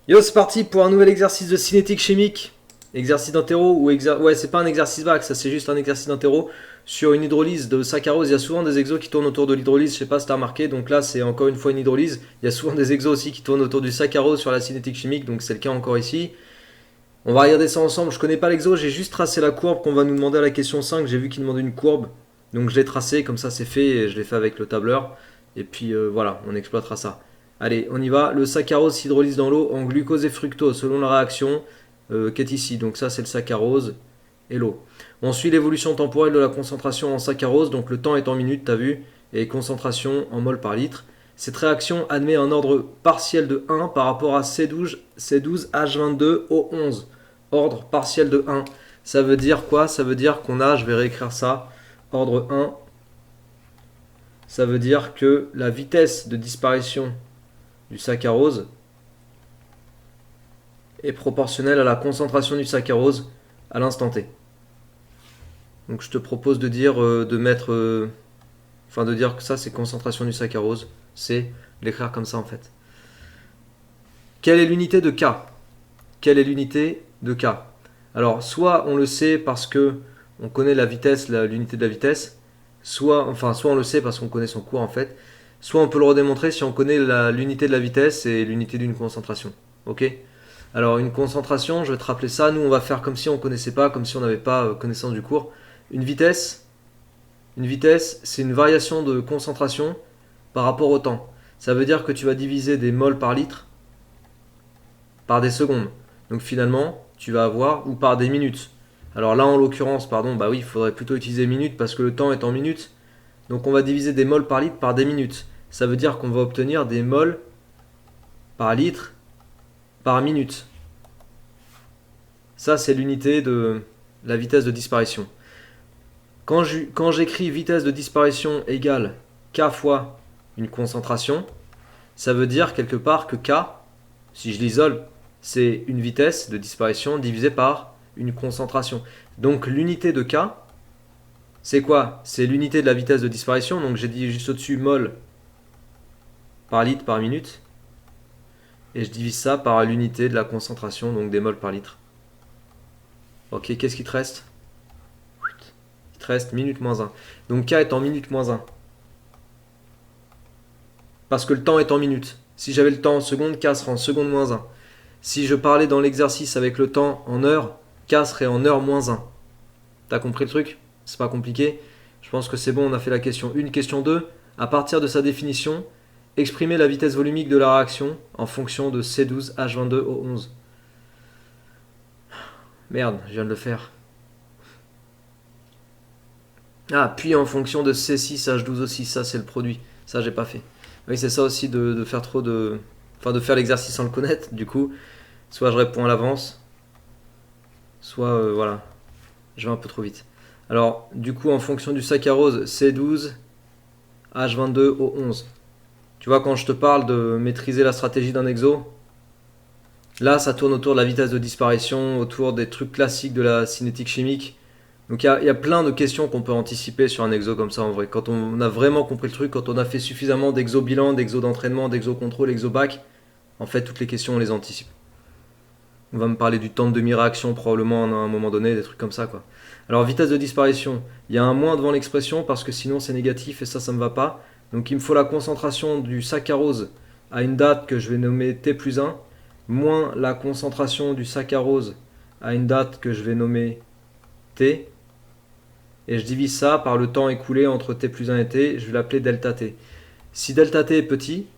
Yo, c'est parti pour un nouvel exercice de cinétique chimique. Exercice d'interro ou ouais, c'est pas un exercice vague, ça c'est juste un exercice d'interro sur une hydrolyse de saccharose. Il y a souvent des exos qui tournent autour de l'hydrolyse, je sais pas si t'as remarqué. Donc là, c'est encore une fois une hydrolyse. Il y a souvent des exos aussi qui tournent autour du saccharose sur la cinétique chimique, donc c'est le cas encore ici. On va regarder ça ensemble. Je connais pas l'exo, j'ai juste tracé la courbe qu'on va nous demander à la question 5. J'ai vu qu'il demandait une courbe, donc je l'ai tracé, comme ça c'est fait et je l'ai fait avec le tableur. Et puis voilà, on exploitera ça. Allez, on y va. Le saccharose s'hydrolyse dans l'eau en glucose et fructose selon la réaction qui est ici. Donc ça c'est le saccharose et l'eau. On suit l'évolution temporelle de la concentration en saccharose, donc le temps est en minutes, t'as vu, et concentration en mol par litre. Cette réaction admet un ordre partiel de 1 par rapport à C12H22O11. Ordre partiel de 1. Ça veut dire quoi? Ça veut dire qu'on a, je vais réécrire ça, ordre 1. Ça veut dire que la vitesse de disparition du saccharose est proportionnelle à la concentration du saccharose à l'instant T. Donc je te propose de dire, de mettre, de dire que ça c'est concentration du saccharose, c'est l'écrire comme ça en fait. Quelle est l'unité de K? Quelle est l'unité de K? Alors soit on le sait parce que on connaît la vitesse, l'unité de la vitesse, soit on le sait parce qu'on connaît son cours en fait, soit on peut le redémontrer si on connaît l'unité de la vitesse et l'unité d'une concentration. Ok? Alors une concentration, je vais te rappeler ça, nous on va faire comme si on ne connaissait pas, comme si on n'avait pas connaissance du cours. Une vitesse, c'est une variation de concentration par rapport au temps. Ça veut dire que tu vas diviser des moles par litre par des secondes. Donc finalement, tu vas avoir, ou par des minutes. Alors là en l'occurrence, bah oui, il faudrait plutôt utiliser minutes parce que le temps est en minutes. Donc on va diviser des moles par litre par des minutes. Ça veut dire qu'on va obtenir des moles par litre par minute. Ça c'est l'unité de la vitesse de disparition. Quand j'écris vitesse de disparition égale K fois une concentration, ça veut dire quelque part que K, si je l'isole, c'est une vitesse de disparition divisée par une concentration. Donc l'unité de K, c'est quoi? C'est l'unité de la vitesse de disparition, donc j'ai dit juste au-dessus mol par litre par minute, et je divise ça par l'unité de la concentration, donc des mols par litre. Ok, qu'est-ce qui te reste? Il te reste minute moins 1. Donc K est en minute moins 1. Parce que le temps est en minutes. Si j'avais le temps en secondes, K sera en seconde moins 1. Si je parlais dans l'exercice avec le temps en heures, K serait en heure moins 1. T'as compris le truc? C'est pas compliqué. Je pense que c'est bon, on a fait la question 1. Question 2. À partir de sa définition, exprimer la vitesse volumique de la réaction en fonction de C12H22O11. Merde, je viens de le faire. Ah, puis en fonction de C6H12 aussi, ça c'est le produit. Ça j'ai pas fait. Oui, c'est ça aussi de faire trop de... Enfin, de faire l'exercice sans le connaître, du coup. Soit je réponds à l'avance, soit voilà, je vais un peu trop vite. Alors, du coup, en fonction du saccharose, C12, H22, O11. Tu vois, quand je te parle de maîtriser la stratégie d'un exo, là, ça tourne autour de la vitesse de disparition, autour des trucs classiques de la cinétique chimique. Donc il y a plein de questions qu'on peut anticiper sur un exo comme ça en vrai. Quand on a vraiment compris le truc, quand on a fait suffisamment d'exo bilan, d'exo d'entraînement, d'exo contrôle, exo bac, en fait toutes les questions on les anticipe. On va me parler du temps de demi-réaction probablement à un moment donné, des trucs comme ça quoi. Alors vitesse de disparition, il y a un moins devant l'expression parce que sinon c'est négatif et ça me va pas. Donc il me faut la concentration du saccharose à une date que je vais nommer T plus 1, moins la concentration du saccharose à une date que je vais nommer T, et je divise ça par le temps écoulé entre T plus 1 et T, je vais l'appeler delta T. Si delta T est petit,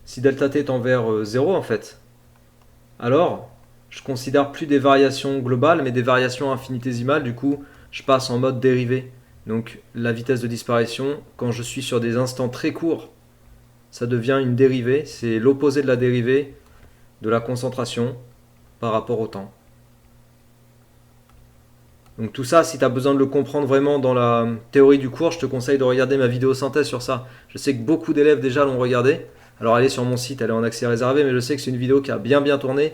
si delta T est envers 0 en fait, alors je considère plus des variations globales mais des variations infinitésimales, du coup je passe en mode dérivé. Donc la vitesse de disparition, quand je suis sur des instants très courts, ça devient une dérivée, c'est l'opposé de la dérivée de la concentration par rapport au temps. Donc tout ça, si tu as besoin de le comprendre vraiment dans la théorie du cours, je te conseille de regarder ma vidéo synthèse sur ça. Je sais que beaucoup d'élèves déjà l'ont regardé. Alors elle est sur mon site, elle est en accès réservé, mais je sais que c'est une vidéo qui a bien tourné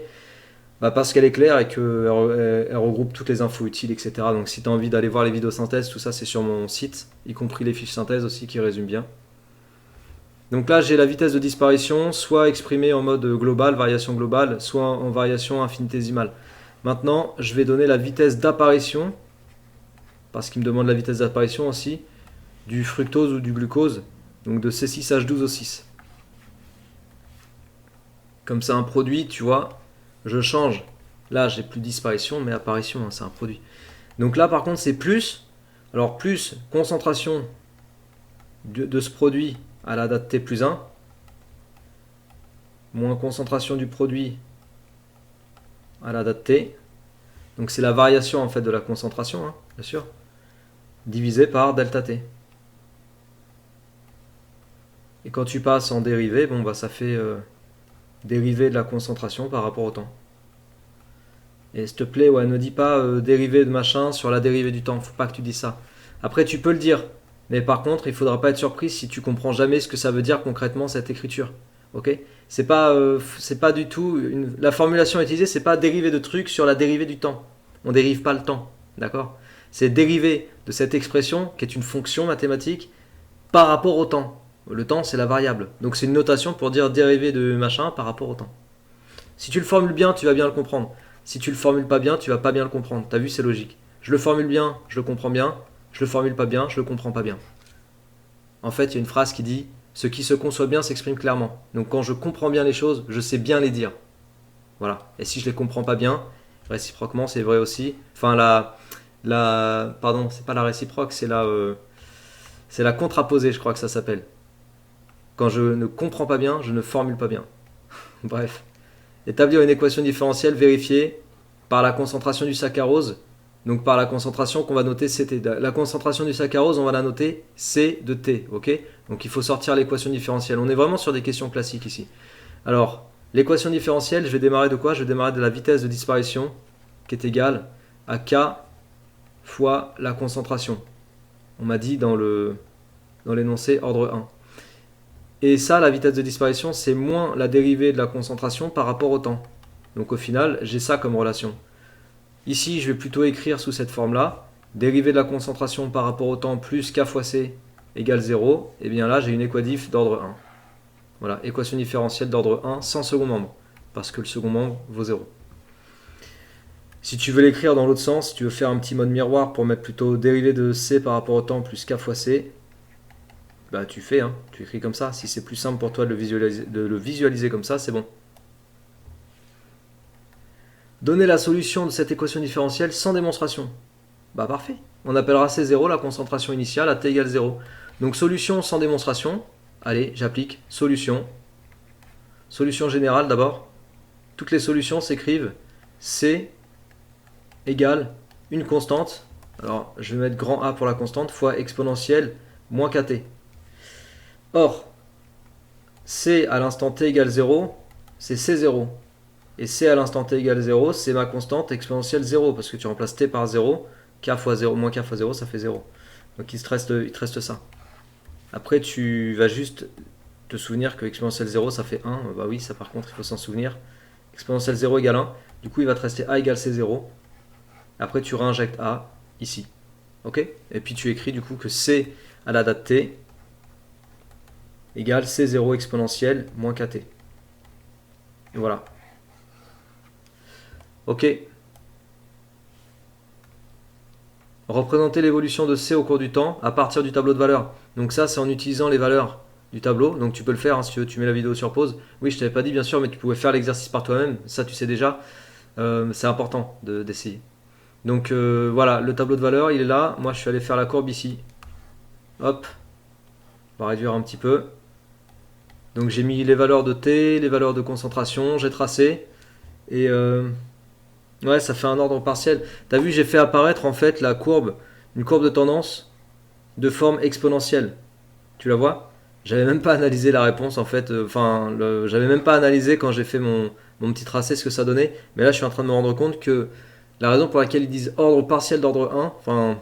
parce qu'elle est claire et qu'elle regroupe toutes les infos utiles, etc. Donc si tu as envie d'aller voir les vidéos synthèse, tout ça c'est sur mon site, y compris les fiches synthèse aussi qui résument bien. Donc là, j'ai la vitesse de disparition, soit exprimée en mode global, variation globale, soit en variation infinitésimale. Maintenant, je vais donner la vitesse d'apparition, parce qu'il me demande la vitesse d'apparition aussi, du fructose ou du glucose, donc de C6H12O6. Comme c'est un produit, tu vois, je change. Là, j'ai plus disparition, mais apparition, hein, c'est un produit. Donc là, par contre, c'est plus. Alors, plus concentration de ce produit à la date T plus 1, moins concentration du produit à la date T. Donc, c'est la variation, en fait, de la concentration, hein, bien sûr, divisé par delta T. Et quand tu passes en dérivée, bon, bah, ça fait dérivée de la concentration par rapport au temps. Et s'il te plaît, ouais, ne dis pas dérivée de machin sur la dérivée du temps. Faut pas que tu dises ça. Après, tu peux le dire. Mais par contre, il faudra pas être surpris si tu comprends jamais ce que ça veut dire concrètement cette écriture. Ok? C'est pas du tout. La formulation utilisée, c'est pas dériver de trucs sur la dérivée du temps. On dérive pas le temps. D'accord? C'est dériver de cette expression qui est une fonction mathématique par rapport au temps. Le temps, c'est la variable. Donc c'est une notation pour dire dériver de machin par rapport au temps. Si tu le formules bien, tu vas bien le comprendre. Si tu le formules pas bien, tu vas pas bien le comprendre. T'as vu, c'est logique. Je le formule bien, je le comprends bien. Je le formule pas bien, je le comprends pas bien. En fait, il y a une phrase qui dit ce qui se conçoit bien s'exprime clairement. Donc quand je comprends bien les choses, je sais bien les dire. Voilà. Et si je les comprends pas bien, réciproquement, c'est vrai aussi. Enfin, pardon, c'est pas la réciproque, c'est la contraposée, je crois que ça s'appelle. Quand je ne comprends pas bien, je ne formule pas bien. Bref. Établir une équation différentielle vérifiée par la concentration du saccharose, donc par la concentration qu'on va noter CT. La concentration du saccharose, on va la noter C de T, ok? Donc il faut sortir l'équation différentielle. On est vraiment sur des questions classiques ici. Alors, l'équation différentielle, je vais démarrer de quoi? Je vais démarrer de la vitesse de disparition, qui est égale à K fois la concentration. On m'a dit dans l'énoncé ordre 1. Et ça, la vitesse de disparition, c'est moins la dérivée de la concentration par rapport au temps. Donc au final, j'ai ça comme relation. Ici, je vais plutôt écrire sous cette forme-là. Dérivée de la concentration par rapport au temps plus K fois C égale 0. Et bien là, j'ai une équadif d'ordre 1. Voilà, équation différentielle d'ordre 1 sans second membre. Parce que le second membre vaut 0. Si tu veux l'écrire dans l'autre sens, si tu veux faire un petit mode miroir pour mettre plutôt dérivée de C par rapport au temps plus K fois C, bah tu fais, hein, tu écris comme ça. Si c'est plus simple pour toi de le visualiser comme ça, c'est bon. Donner la solution de cette équation différentielle sans démonstration. Bah parfait. On appellera C0 la concentration initiale à T égale 0. Donc solution sans démonstration. Allez, j'applique solution. Solution générale d'abord. Toutes les solutions s'écrivent C égale une constante. Alors je vais mettre grand A pour la constante fois exponentielle moins KT. Or, C à l'instant T égale 0, c'est C0. Et C à l'instant T égale 0, c'est ma constante exponentielle 0, parce que tu remplaces T par 0, K fois 0, moins K fois 0, ça fait 0. Donc il te reste ça. Après, tu vas juste te souvenir que exponentielle 0, ça fait 1. Bah oui, ça par contre, il faut s'en souvenir. Exponentielle 0 égale 1. Du coup, il va te rester A égale C0. Après, tu réinjectes A ici. Ok? Et puis tu écris du coup que C à la date T égale C0 exponentielle moins KT. Et voilà. Ok. Représenter l'évolution de C au cours du temps à partir du tableau de valeurs. Donc ça, c'est en utilisant les valeurs du tableau. Donc tu peux le faire, hein, si tu veux, tu mets la vidéo sur pause. Oui, je t'avais pas dit bien sûr, mais tu pouvais faire l'exercice par toi-même. Ça, tu sais déjà. C'est important d'essayer. Donc voilà, le tableau de valeurs, il est là. Moi, je suis allé faire la courbe ici. Hop. On va réduire un petit peu. Donc j'ai mis les valeurs de T, les valeurs de concentration, j'ai tracé. Et ouais, ça fait un ordre partiel. T'as vu, j'ai fait apparaître en fait la courbe, une courbe de tendance de forme exponentielle. Tu la vois? J'avais même pas analysé la réponse en fait. J'avais même pas analysé quand j'ai fait mon petit tracé ce que ça donnait. Mais là, je suis en train de me rendre compte que la raison pour laquelle ils disent ordre partiel d'ordre 1, enfin,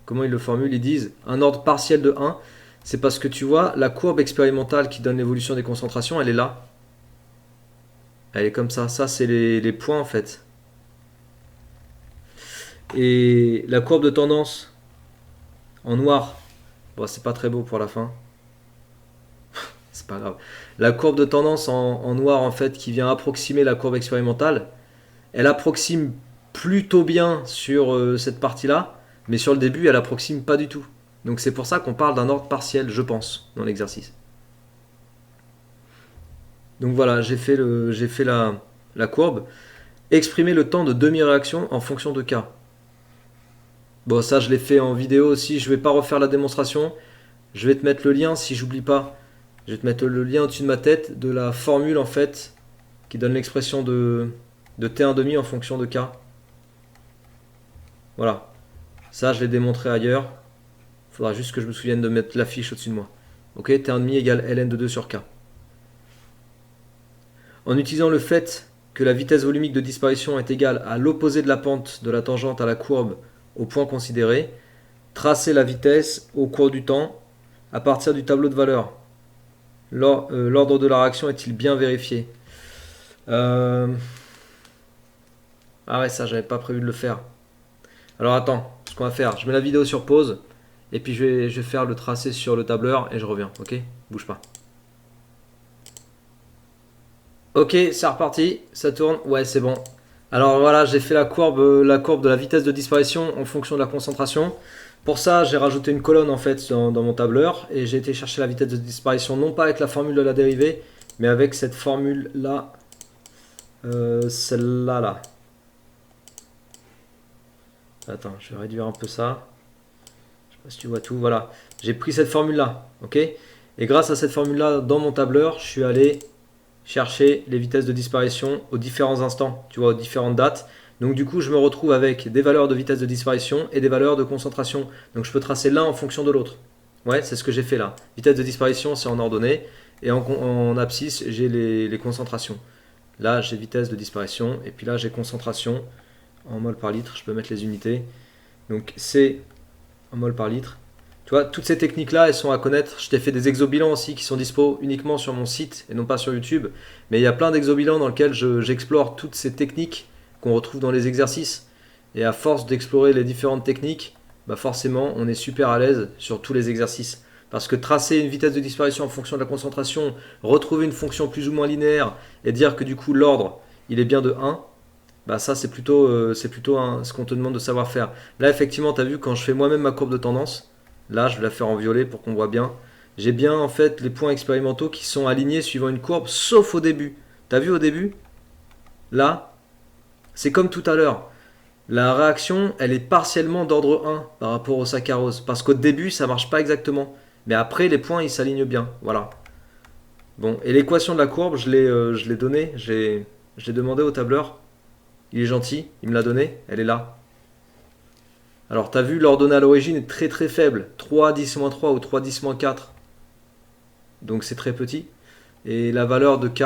comment ils le formulent? Ils disent un ordre partiel de 1. C'est parce que tu vois, la courbe expérimentale qui donne l'évolution des concentrations, elle est là. Elle est comme ça. Ça, c'est les points en fait. Et la courbe de tendance en noir, bon, c'est pas très beau pour la fin. c'est pas grave. La courbe de tendance en noir, en fait, qui vient approximer la courbe expérimentale, elle approxime plutôt bien sur cette partie-là, mais sur le début, elle approxime pas du tout. Donc c'est pour ça qu'on parle d'un ordre partiel, je pense, dans l'exercice. Donc voilà, j'ai fait la courbe. Exprimer le temps de demi-réaction en fonction de K. Bon, ça je l'ai fait en vidéo aussi, je vais pas refaire la démonstration. Je vais te mettre le lien si j'oublie pas. Je vais te mettre le lien au-dessus de ma tête de la formule en fait qui donne l'expression de T1,5 en fonction de K. Voilà. Ça je l'ai démontré ailleurs. Il faudra juste que je me souvienne de mettre la fiche au-dessus de moi. Ok, T1,5 égale ln de 2 sur K. En utilisant le fait que la vitesse volumique de disparition est égale à l'opposé de la pente de la tangente à la courbe au point considéré, tracez la vitesse au cours du temps à partir du tableau de valeur. L'ordre de la réaction est-il bien vérifié? Ah ouais, ça j'avais pas prévu de le faire. Alors attends, ce qu'on va faire, je mets la vidéo sur pause et puis je vais faire le tracé sur le tableur et je reviens, ok? Bouge pas. Ok, c'est reparti, ça tourne, ouais c'est bon. Alors voilà, j'ai fait la courbe de la vitesse de disparition en fonction de la concentration. Pour ça, j'ai rajouté une colonne en fait dans mon tableur et j'ai été chercher la vitesse de disparition non pas avec la formule de la dérivée, mais avec cette formule là, celle-là là. Attends, je vais réduire un peu ça. Je sais pas si tu vois tout, voilà. J'ai pris cette formule là, ok? Et grâce à cette formule là, dans mon tableur, je suis allé chercher les vitesses de disparition aux différents instants, tu vois, aux différentes dates. Donc du coup, je me retrouve avec des valeurs de vitesse de disparition et des valeurs de concentration. Donc je peux tracer l'un en fonction de l'autre. Ouais, c'est ce que j'ai fait là. Vitesse de disparition, c'est en ordonnée. Et en abscisse, j'ai les concentrations. Là, j'ai vitesse de disparition. Et puis là, j'ai concentration en mol par litre. Je peux mettre les unités. Donc c'est en mol par litre. Tu vois, toutes ces techniques-là, elles sont à connaître. Je t'ai fait des exobilans aussi qui sont dispo uniquement sur mon site et non pas sur YouTube. Mais il y a plein d'exobilans dans lesquels j'explore toutes ces techniques qu'on retrouve dans les exercices. Et à force d'explorer les différentes techniques, bah forcément, on est super à l'aise sur tous les exercices. Parce que tracer une vitesse de disparition en fonction de la concentration, retrouver une fonction plus ou moins linéaire et dire que du coup l'ordre, il est bien de 1, bah ça c'est plutôt ce qu'on te demande de savoir faire. Là effectivement, tu as vu quand je fais moi-même ma courbe de tendance, là je vais la faire en violet pour qu'on voit bien. J'ai bien en fait les points expérimentaux qui sont alignés suivant une courbe, sauf au début. Tu as vu au début? Là, c'est comme tout à l'heure. La réaction, elle est partiellement d'ordre 1 par rapport au saccharose. Parce qu'au début, ça marche pas exactement. Mais après, les points, ils s'alignent bien. Voilà. Bon, et l'équation de la courbe, je l'ai donnée. Je l'ai demandé au tableur. Il est gentil, il me l'a donnée. Elle est là. Alors, tu as vu, l'ordonnée à l'origine est très très faible. 3, 10-3 ou 3, 10-4. Donc, c'est très petit. Et la valeur de K,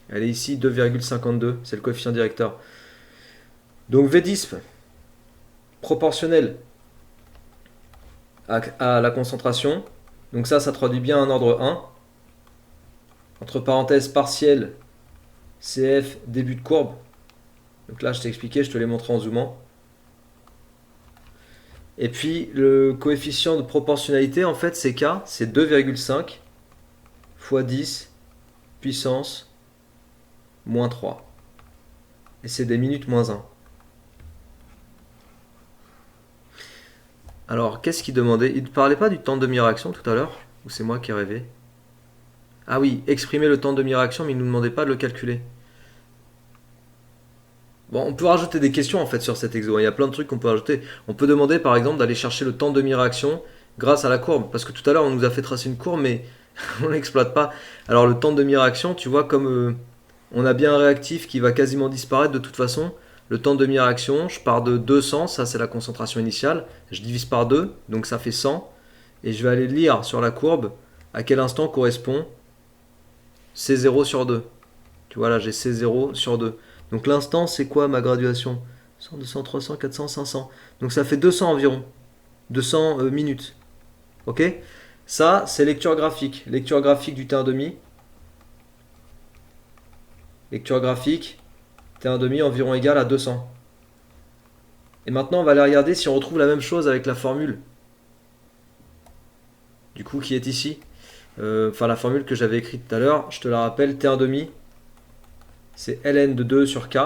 elle est ici 2,52. C'est le coefficient directeur. Donc, V10, proportionnel à la concentration. Donc ça traduit bien un ordre 1. Entre parenthèses, partiel, CF, début de courbe. Donc là, je t'ai expliqué, je te l'ai montré en zoomant. Et puis, le coefficient de proportionnalité, en fait, c'est K, c'est 2,5 fois 10 puissance moins 3. Et c'est des minutes moins 1. Alors, qu'est-ce qu'il demandait? Il ne parlait pas du temps de demi-réaction tout à l'heure? Ou c'est moi qui ai rêvé? Ah oui, exprimer le temps de demi-réaction, mais il ne nous demandait pas de le calculer. Bon, on peut rajouter des questions en fait sur cet exo. Il y a plein de trucs qu'on peut rajouter. On peut demander par exemple d'aller chercher le temps de demi-réaction grâce à la courbe. Parce que tout à l'heure, on nous a fait tracer une courbe, mais on l'exploite pas. Alors, le temps de demi-réaction, tu vois, comme on a bien un réactif qui va quasiment disparaître de toute façon. Le temps de demi-réaction, je pars de 200, ça c'est la concentration initiale. Je divise par 2, donc ça fait 100. Et je vais aller lire sur la courbe à quel instant correspond C0 sur 2. Tu vois là, j'ai C0 sur 2. Donc l'instant, c'est quoi ma graduation? 100, 200, 300, 400, 500. Donc ça fait 200 environ. 200 minutes. Ok? Ça, c'est lecture graphique. Lecture graphique du T1,5. Lecture graphique, T1,5 environ égal à 200. Et maintenant, on va aller regarder si on retrouve la même chose avec la formule. Du coup, qui est ici. Enfin, la formule que j'avais écrite tout à l'heure, je te la rappelle, T1,5, c'est ln de 2 sur k.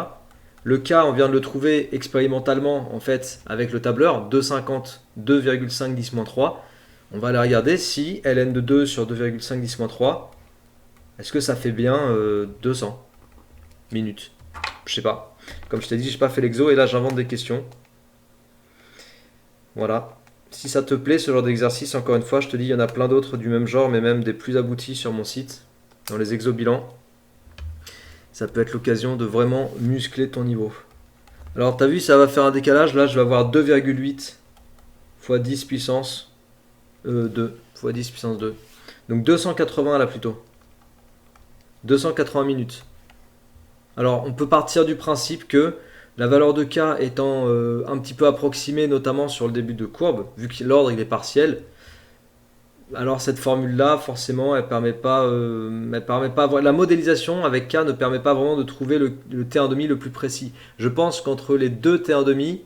Le k, on vient de le trouver expérimentalement, en fait, avec le tableur, 2,50, 2,5 10-3. On va aller regarder si ln de 2 sur 2,5 10-3, est-ce que ça fait bien 200 minutes? Je sais pas. Comme je t'ai dit, j'ai pas fait l'exo et là j'invente des questions. Voilà. Si ça te plaît ce genre d'exercice, encore une fois, je te dis, il y en a plein d'autres du même genre, mais même des plus aboutis sur mon site, dans les exo-bilans. Ça peut être l'occasion de vraiment muscler ton niveau. Alors, t'as vu, ça va faire un décalage. Là, je vais avoir 2,8 fois 10 puissance 2 fois 10 puissance 2. Donc 280 là plutôt. 280 minutes. Alors, on peut partir du principe que la valeur de k étant un petit peu approximée, notamment sur le début de courbe, vu que l'ordre il est partiel, alors cette formule-là, forcément, elle permet pas, la modélisation avec k ne permet pas vraiment de trouver le T1,5 le plus précis. Je pense qu'entre les deux T1,5,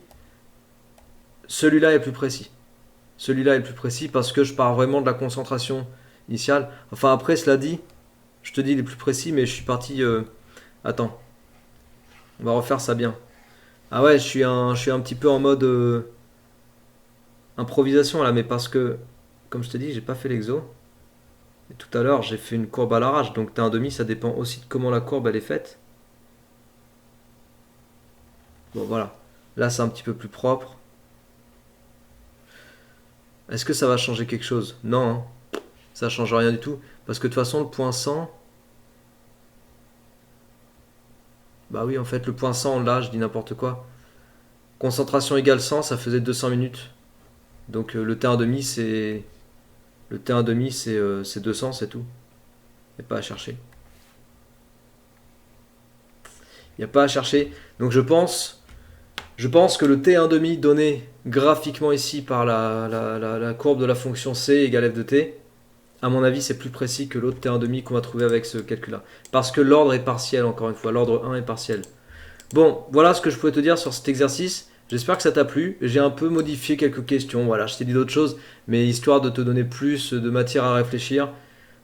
celui-là est plus précis. Celui-là est le plus précis parce que je pars vraiment de la concentration initiale. Enfin, après, cela dit, je te dis il est plus précis, mais je suis parti. Attends, on va refaire ça bien. Ah ouais, je suis un petit peu en mode improvisation là, mais parce que, comme je te dis, j'ai pas fait l'exo. Et tout à l'heure, j'ai fait une courbe à l'arrache, donc T1,5, ça dépend aussi de comment la courbe elle est faite. Bon, voilà. Là, c'est un petit peu plus propre. Est-ce que ça va changer quelque chose? Non, hein. Ça change rien du tout. Parce que de toute façon, le point 100. Bah oui, en fait, le point 100, là, je dis n'importe quoi. Concentration égale 100, ça faisait 200 minutes. Donc le T1,5, c'est. Le T1,5, c'est 200, c'est tout. Il n'y a pas à chercher. Il n'y a pas à chercher. Donc je pense que le T1,5 donné graphiquement ici par la courbe de la fonction C égale f de t, à mon avis, c'est plus précis que l'autre T1,5 qu'on va trouver avec ce calcul-là. Parce que l'ordre est partiel, encore une fois. L'ordre 1 est partiel. Bon, voilà ce que je pouvais te dire sur cet exercice. J'espère que ça t'a plu. J'ai un peu modifié quelques questions. Voilà, je t'ai dit d'autres choses, mais histoire de te donner plus de matière à réfléchir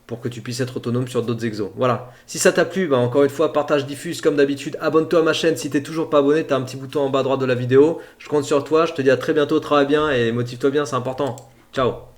pour que tu puisses être autonome sur d'autres exos. Voilà. Si ça t'a plu, bah encore une fois, partage, diffuse comme d'habitude. Abonne-toi à ma chaîne si t'es toujours pas abonné. T'as un petit bouton en bas à droite de la vidéo. Je compte sur toi. Je te dis à très bientôt. Travaille bien et motive-toi bien, c'est important. Ciao.